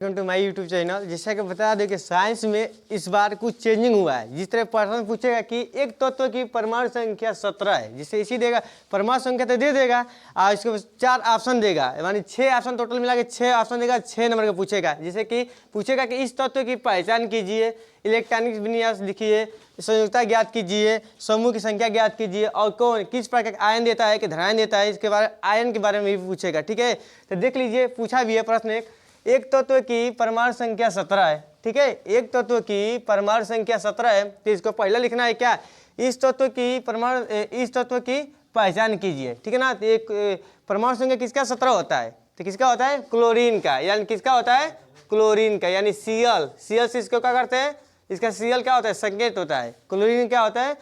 Welcome to my YouTube channel. जैसा कि बता दें कि साइंस में इस बार कुछ चेंजिंग हुआ है। जिस तरह प्रश्न पूछेगा कि एक तत्व की परमाणु संख्या 17 है, जिससे इसी देगा परमाणु संख्या तो दे देगा और इसके 4 ऑप्शन देगा, यानी 6 ऑप्शन टोटल मिला के 6 ऑप्शन देगा। 6 नंबर का पूछेगा, जैसे कि पूछेगा कि इस तत्व की पहचान कीजिए, इलेक्ट्रॉनिक विन्यास लिखिए, संयोजकता ज्ञात कीजिए, समूह की संख्या ज्ञात कीजिए और कौन किस प्रकार का आयन देता है कि धनायन देता है, इसके बारे आयन के बारे में भी पूछेगा। ठीक है, तो देख लीजिए पूछा भी है प्रश्न एक तत्व की परमाणु संख्या 17 है। ठीक है, एक तत्व की परमाणु संख्या 17 है, तो इसको पहले लिखना है क्या, इस तत्व की पहचान कीजिए। ठीक है ना, तो एक परमाणु संख्या किसका 17 होता है, तो किसका होता है, क्लोरीन का, यानी किसका होता है, क्लोरीन का, यानी Cl से इसको क्या करते हैं, इसका Cl क्या होता है, संकेत होता है। क्लोरीन क्या होता है,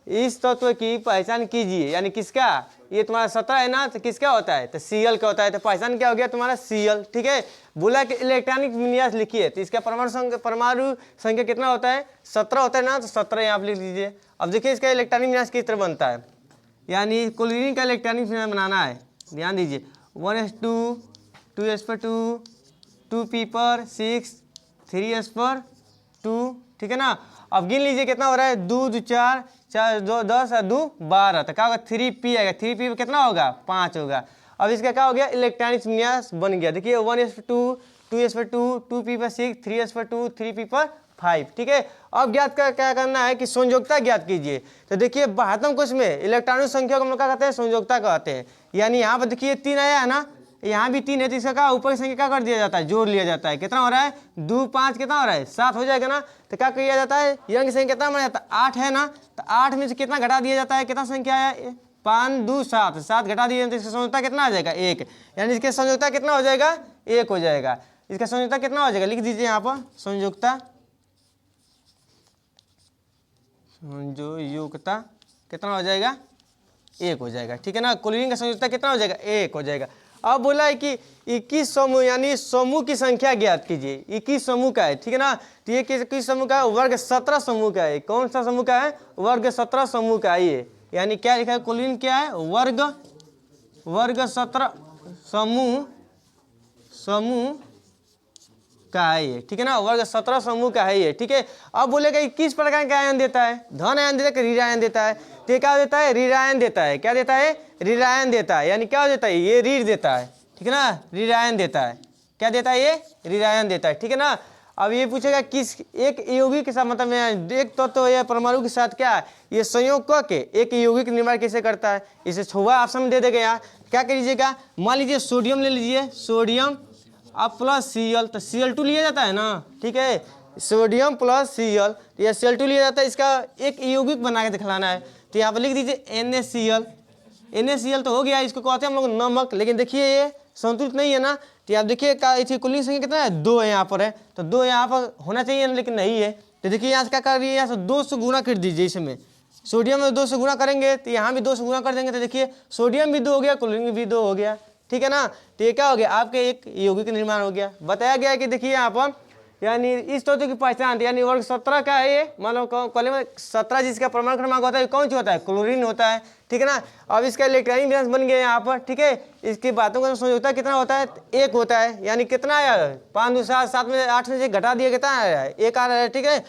इस तत्व की पहचान कीजिए, यानी किसका, ये तुम्हारा 17 है ना, तो किसका होता है, तो Cl का होता है। तो पहचान क्या हो गया तुम्हारा, Cl। ठीक है, बोला कि इलेक्ट्रॉनिक विन्यास लिखिए, तो इसका परमाणु संख्या कितना होता है, 17 होता है ना, तो 17 यहाँ लिख लीजिए। अब देखिए इसका इलेक्ट्रॉनिक विन्यास किस तरह बनता है, यानी क्लोरीन का इलेक्ट्रॉनिक विन्यास बनाना है। ध्यान दीजिए 1s2 2s2 2p6 3s2। ठीक है ना, अब गिन लीजिए कितना हो रहा है, 2 2 4 4 2 10 और 2 12, तो क्या होगा 3p आएगा, 3p कितना होगा 5 होगा। अब इसका क्या हो गया, इलेक्ट्रॉनिक विन्यास बन गया। देखिए 1s2 2s2 2p6 3s2 3p5। ठीक है, अब ज्ञात क्या करना है कि संयोजकता ज्ञात कीजिए। तो देखिए 72 क्वेश्चन में इलेक्ट्रॉनिक संख्या को हम लोग क्या कहते हैं, संयोजकता कहते हैं। यानी यहाँ पर देखिए 3 आया है ना, यहाँ भी 3 है, तो इसका क्या ऊपर की संख्या क्या कर दिया जाता है, जोड़ लिया जाता है। कितना हो रहा है, 2 5 कितना हो रहा है, 7 हो जाएगा ना, तो क्या किया जाता है, यंग की संख्या कितना बन जाता है, 8 है ना, तो 8 में से कितना घटा दिया जाता है, कितना संख्या है, 5 2 7 7 घटा दिए तो इसका संयोजकता कितना आ जाएगा, 1, यानी इसके संयोजकता कितना हो जाएगा, 1 हो जाएगा। इसका संयोजकता कितना हो जाएगा, लिख दीजिए यहाँ पर, संयोजकता कितना हो जाएगा, 1 हो जाएगा। ठीक है ना, क्लोरीन का संयोजकता कितना हो जाएगा, 1 हो जाएगा। अब बोला है कि 21 समूह, यानी समूह की संख्या ज्ञात कीजिए। 21 समूह का है, ठीक है ना, तो ये 21 समूह का है, वर्ग 17 समूह का है। कौन सा समूह का है, वर्ग 17 समूह का है ये, यानी क्या लिखा है, क्लोरीन क्या है, वर्ग 17 समूह का है ये। ठीक है ना, वर्ग 17 समूह का है ये। ठीक है, अब बोलेगा किस प्रकार का आयन देता है, धन आयन देता है, ऋण आयन देता है, तो ये क्या देता है, ऋण आयन देता है। क्या देता है, ऋण आयन देता है, यानी क्या देता है, ये ऋण देता है। ठीक है ना, ऋण आयन देता है, क्या देता है, ये ऋण आयन देता है। ठीक है ना, अब ये पूछेगा किस एक यौगिक के साथ, मतलब एक तत्व या परमाणु के साथ क्या ये संयोग करके एक यौगिक निर्माण कैसे करता है, इसे 6वां ऑप्शन दे देगा। यहाँ क्या करिएगा, मान लीजिए सोडियम ले लीजिए, सोडियम अब प्लस Cl, तो Cl2 लिया जाता है ना। ठीक है, सोडियम प्लस Cl, या Cl2 लिया जाता है, इसका एक यौगिक बना के दिखलाना है। तो यहाँ पर लिख दीजिए NaCl तो हो गया, इसको कहते हैं हम लोग नमक। लेकिन देखिए ये संतुलित नहीं है ना, तो आप देखिए क्लोरीन संख्या कितना है, 2 है यहाँ पर है, तो 2 यहाँ पर होना चाहिए ना, लेकिन नहीं है। तो देखिए यहाँ से क्या कर रही है, यहाँ से 2 से गुना कर दीजिए। इसमें सोडियम में 2 से गुना करेंगे, तो यहाँ भी 2 से गुना कर देंगे, तो देखिए सोडियम भी 2 हो गया, क्लोरीन भी 2 हो गया। ठीक है ना, तो ये क्या हो गया, आपके एक यौगिक निर्माण हो गया। बताया गया है कि देखिए यहाँ पर, यानी इस तत्व की पहचान, यानी वर्ग 17 का है ये, मान लो कॉलम में 17 जिसका परमाणु क्रमांक होता है, कौन सी होता है, क्लोरीन होता है। ठीक है ना, अब इसका इलेक्ट्रॉनिक विन्यास बन गया यहाँ पर। ठीक है, इसकी बातों का संयोजकता कितना होता है, 1 होता है, यानी कितना आया, 5 2 7 7 में 8 में से घटा दिया कितना आया है, 1 आ रहा है। ठीक है,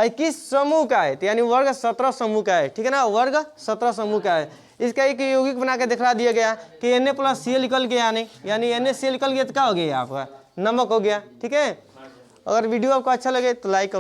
किस समूह का है, तो यानी वर्ग 17 समूह का है। ठीक है ना, वर्ग 17 समूह का है। इसका एक यौगिक बना के दिखला दिया गया कि Na+Cl निकल गया, यानी NaCl निकल गया, तो क्या हो गया आपका, नमक हो गया। ठीक है, अगर वीडियो आपको अच्छा लगे तो लाइक और